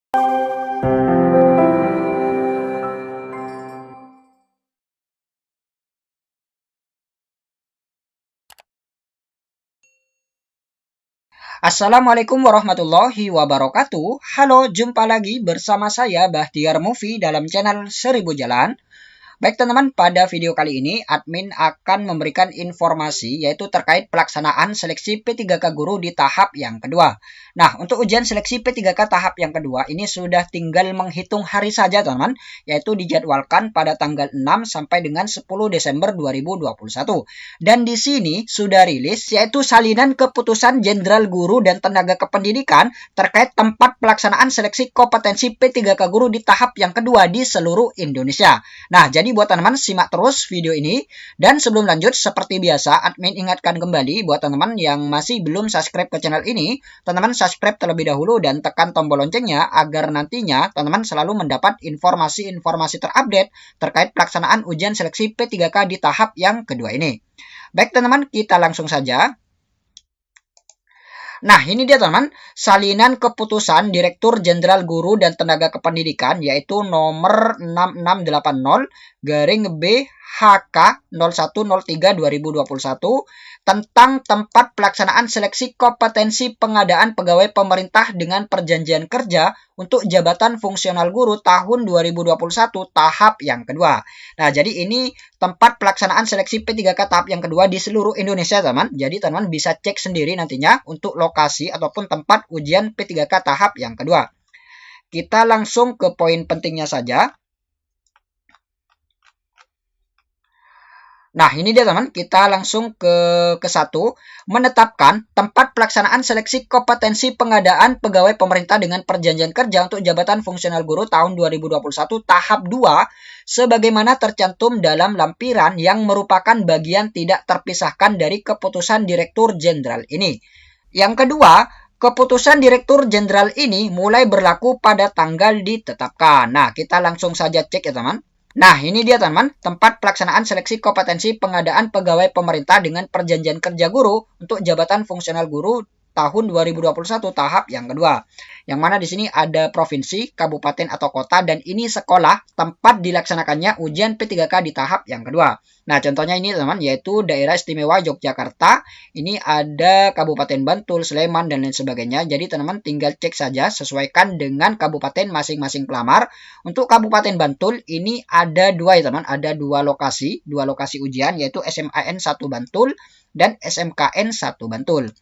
Assalamualaikum warahmatullahi wabarakatuh. Halo, jumpa lagi bersama saya Bahtiar Movie dalam channel 1000 Jalan. Baik teman-teman, pada video kali ini admin akan memberikan informasi yaitu terkait pelaksanaan seleksi P3K Guru di tahap yang kedua. Nah, untuk ujian seleksi P3K tahap yang kedua ini sudah tinggal menghitung hari saja teman-teman, yaitu dijadwalkan pada tanggal 6 sampai dengan 10 Desember 2021. Dan di sini sudah rilis yaitu salinan keputusan Jenderal Guru dan Tenaga Kependidikan terkait tempat pelaksanaan seleksi kompetensi P3K Guru di tahap yang kedua di seluruh Indonesia. Nah, jadi buat teman-teman simak terus video ini. Dan sebelum lanjut, seperti biasa, admin ingatkan kembali buat teman-teman yang masih belum subscribe ke channel ini, teman-teman subscribe terlebih dahulu dan tekan tombol loncengnya agar nantinya teman-teman selalu mendapat informasi-informasi terupdate terkait pelaksanaan ujian seleksi P3K di tahap yang kedua ini. Baik teman-teman, kita langsung saja. Nah, ini dia teman-teman, salinan keputusan Direktur Jenderal Guru dan Tenaga Kependidikan yaitu nomor 6680 garing BHK 0103 2021 tentang tempat pelaksanaan seleksi kompetensi pengadaan pegawai pemerintah dengan perjanjian kerja untuk jabatan fungsional guru tahun 2021 tahap yang kedua. Nah, jadi ini tempat pelaksanaan seleksi P3K tahap yang kedua di seluruh Indonesia, teman. Jadi, teman bisa cek sendiri nantinya untuk lokasi ataupun tempat ujian P3K tahap yang kedua. Kita langsung ke poin pentingnya saja. Nah, ini dia teman, kita langsung ke satu, menetapkan tempat pelaksanaan seleksi kompetensi pengadaan pegawai pemerintah dengan perjanjian kerja untuk jabatan fungsional guru tahun 2021 tahap 2 sebagaimana tercantum dalam lampiran yang merupakan bagian tidak terpisahkan dari keputusan Direktur Jenderal ini. Yang kedua, keputusan Direktur Jenderal ini mulai berlaku pada tanggal ditetapkan. Nah, kita langsung saja cek ya teman. Nah, ini dia teman, tempat pelaksanaan seleksi kompetensi pengadaan pegawai pemerintah dengan perjanjian kerja guru untuk jabatan fungsional guru tahun 2021 tahap yang kedua. Yang mana di sini ada provinsi, kabupaten atau kota dan ini sekolah tempat dilaksanakannya ujian P3K di tahap yang kedua. Nah, contohnya ini teman yaitu Daerah Istimewa Yogyakarta. Ini ada Kabupaten Bantul, Sleman dan lain sebagainya. Jadi teman-teman tinggal cek saja sesuaikan dengan kabupaten masing-masing pelamar. Untuk Kabupaten Bantul ini ada dua ya teman, ada dua lokasi ujian yaitu SMAN 1 Bantul dan SMKN 1 Bantul.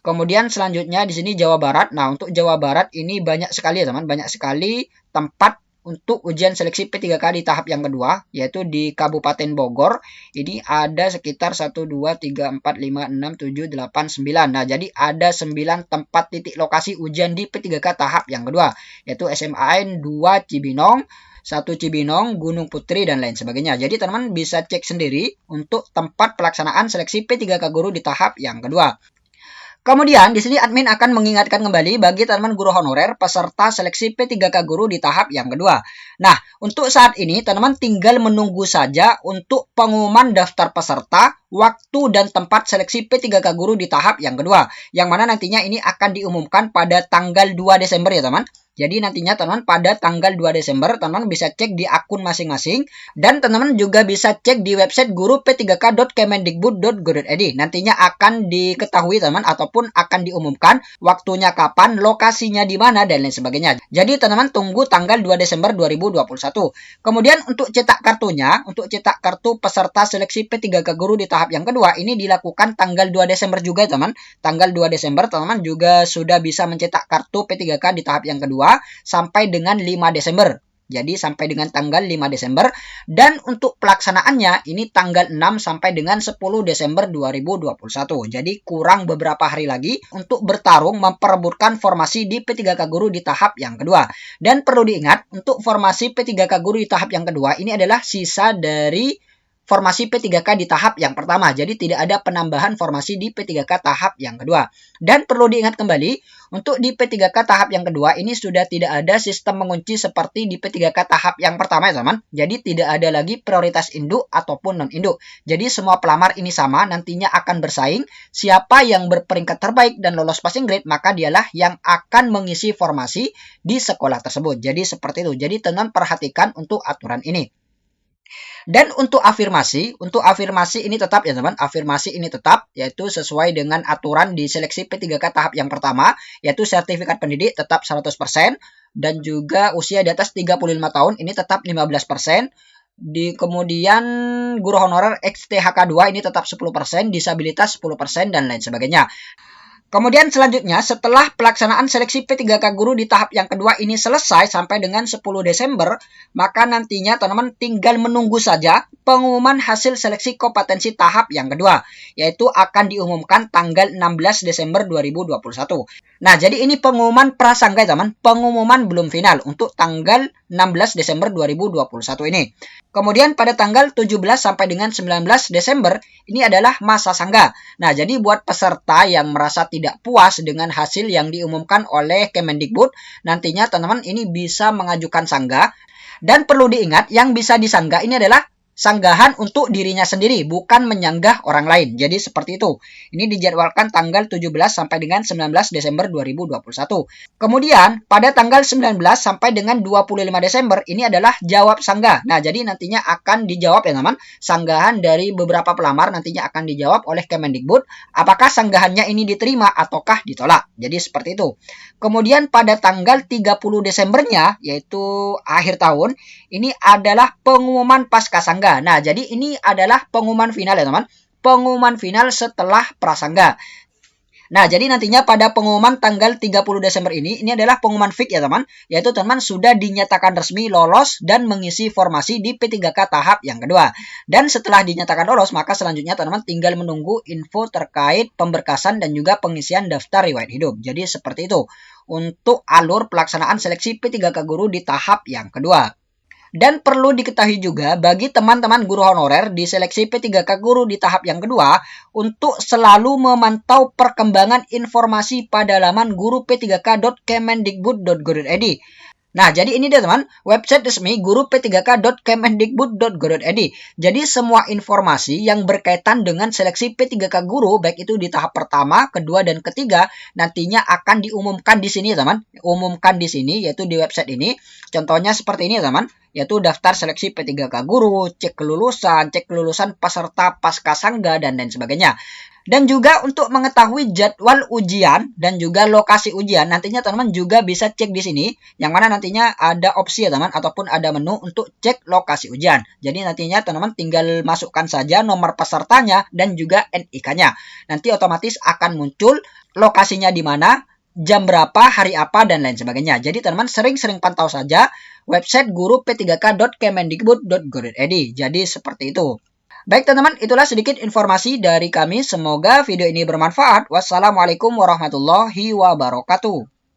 Kemudian selanjutnya di sini Jawa Barat. Nah, untuk Jawa Barat ini banyak sekali ya teman, banyak sekali tempat untuk ujian seleksi P3K di tahap yang kedua, yaitu di Kabupaten Bogor. Ini ada sekitar 1, 2, 3, 4, 5, 6, 7, 8, 9. Nah, jadi ada 9 tempat titik lokasi ujian di P3K tahap yang kedua, yaitu SMAN 2 Cibinong, 1 Cibinong, Gunung Putri, dan lain sebagainya. Jadi teman-teman bisa cek sendiri untuk tempat pelaksanaan seleksi P3K Guru di tahap yang kedua. Kemudian di sini admin akan mengingatkan kembali bagi teman-teman guru honorer peserta seleksi P3K Guru di tahap yang kedua. Nah, untuk saat ini teman-teman tinggal menunggu saja untuk pengumuman daftar peserta, waktu dan tempat seleksi P3K Guru di tahap yang kedua. Yang mana nantinya ini akan diumumkan pada tanggal 2 Desember ya teman. Jadi nantinya teman-teman pada tanggal 2 Desember teman-teman bisa cek di akun masing-masing dan teman-teman juga bisa cek di website guru-p3k.kemendikbud.go.id. Nantinya akan diketahui teman ataupun akan diumumkan waktunya kapan, lokasinya di mana dan lain sebagainya. Jadi teman-teman tunggu tanggal 2 Desember 2021. Kemudian untuk cetak kartunya, untuk cetak kartu peserta seleksi P3K Guru di tahap yang kedua ini dilakukan tanggal 2 Desember juga teman. Tanggal 2 Desember teman-teman juga sudah bisa mencetak kartu P3K di tahap yang kedua sampai dengan 5 Desember. Jadi sampai dengan tanggal 5 Desember dan untuk pelaksanaannya ini tanggal 6 sampai dengan 10 Desember 2021. Jadi kurang beberapa hari lagi untuk bertarung memperebutkan formasi di P3K Guru di tahap yang kedua. Dan perlu diingat untuk formasi P3K Guru di tahap yang kedua ini adalah sisa dari formasi P3K di tahap yang pertama. Jadi tidak ada penambahan formasi di P3K tahap yang kedua. Dan perlu diingat kembali, untuk di P3K tahap yang kedua ini sudah tidak ada sistem mengunci seperti di P3K tahap yang pertama ya teman. Jadi tidak ada lagi prioritas induk ataupun non-induk. Jadi semua pelamar ini sama, nantinya akan bersaing. Siapa yang berperingkat terbaik dan lolos passing grade, maka dialah yang akan mengisi formasi di sekolah tersebut. Jadi seperti itu. Jadi teman perhatikan untuk aturan ini. Dan untuk afirmasi ini tetap ya teman, afirmasi ini tetap yaitu sesuai dengan aturan di seleksi P3K tahap yang pertama, yaitu sertifikat pendidik tetap 100% dan juga usia di atas 35 tahun ini tetap 15%. Kemudian guru honorer XTHK 2 ini tetap 10%, disabilitas 10% dan lain sebagainya. Kemudian selanjutnya setelah pelaksanaan seleksi P3K guru di tahap yang kedua ini selesai sampai dengan 10 Desember, maka nantinya teman-teman tinggal menunggu saja pengumuman hasil seleksi kompetensi tahap yang kedua, yaitu akan diumumkan tanggal 16 Desember 2021. Nah, jadi ini pengumuman prasangga teman, pengumuman belum final untuk tanggal 16 Desember 2021 ini. Kemudian pada tanggal 17 sampai dengan 19 Desember ini adalah masa sangga. Nah, jadi buat peserta yang merasa tidak puas dengan hasil yang diumumkan oleh Kemendikbud, nantinya teman-teman ini bisa mengajukan sangga. Dan perlu diingat, yang bisa disanggah ini adalah sanggahan untuk dirinya sendiri, bukan menyanggah orang lain. Jadi seperti itu. Ini dijadwalkan tanggal 17 sampai dengan 19 Desember 2021. Kemudian pada tanggal 19 sampai dengan 25 Desember ini adalah jawab sanggah. Nah, jadi nantinya akan dijawab ya teman. Sanggahan dari beberapa pelamar nantinya akan dijawab oleh Kemendikbud apakah sanggahannya ini diterima ataukah ditolak. Jadi seperti itu. Kemudian pada tanggal 30 Desembernya yaitu akhir tahun ini adalah pengumuman pasca sangga. Nah, jadi ini adalah pengumuman final ya teman. Pengumuman final setelah prasangga. Nah, jadi nantinya pada pengumuman tanggal 30 Desember ini adalah pengumuman fix ya teman. Yaitu teman sudah dinyatakan resmi lolos dan mengisi formasi di P3K tahap yang kedua. Dan setelah dinyatakan lolos, maka selanjutnya teman tinggal menunggu info terkait pemberkasan dan juga pengisian daftar riwayat hidup. Jadi seperti itu untuk alur pelaksanaan seleksi P3K guru di tahap yang kedua. Dan perlu diketahui juga bagi teman-teman guru honorer di seleksi P3K guru di tahap yang kedua untuk selalu memantau perkembangan informasi pada laman guru p3k.kemendikbud.go.id. Nah, jadi ini dia teman, website resmi guru p3k.kemendikbud.go.id. Jadi semua informasi yang berkaitan dengan seleksi P3K guru, baik itu di tahap pertama, kedua, dan ketiga, nantinya akan diumumkan di sini teman. Umumkan di sini, yaitu di website ini. Contohnya seperti ini teman, yaitu daftar seleksi P3K guru, cek kelulusan peserta pasca sangga, dan lain sebagainya. Dan juga untuk mengetahui jadwal ujian dan juga lokasi ujian, nantinya teman-teman juga bisa cek di sini, yang mana nantinya ada opsi ya teman, ataupun ada menu untuk cek lokasi ujian. Jadi nantinya teman-teman tinggal masukkan saja nomor pesertanya dan juga NIK-nya. Nanti otomatis akan muncul lokasinya di mana, jam berapa, hari apa, dan lain sebagainya. Jadi teman-teman sering-sering pantau saja website guru p3k.kemendikbud.go.id. Jadi seperti itu. Baik teman-teman, itulah sedikit informasi dari kami. Semoga video ini bermanfaat. Wassalamualaikum warahmatullahi wabarakatuh.